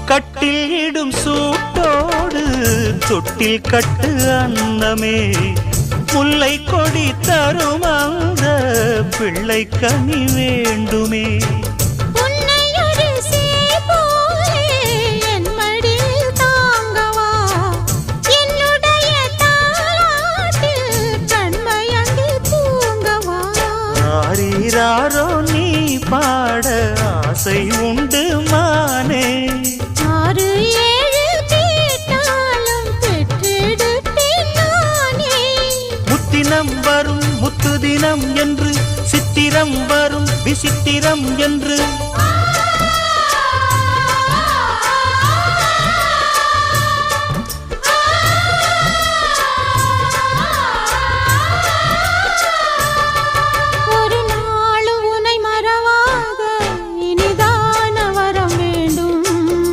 கட்டில் இடும் சூட்டோடு தொட்டில் கட்டு அன்னமே முல்லை கொடி தரும் அந்த பிள்ளை கனி வேண்டுமே நீ பாட ஆசை உண்டு மானே 6 7 கேட்டாலும் பெற்றெடுப்பேன் நானே முத்தினம் வரும் முத்து தினம் என்று சித்திரம் வரும் விசித்திரம் என்று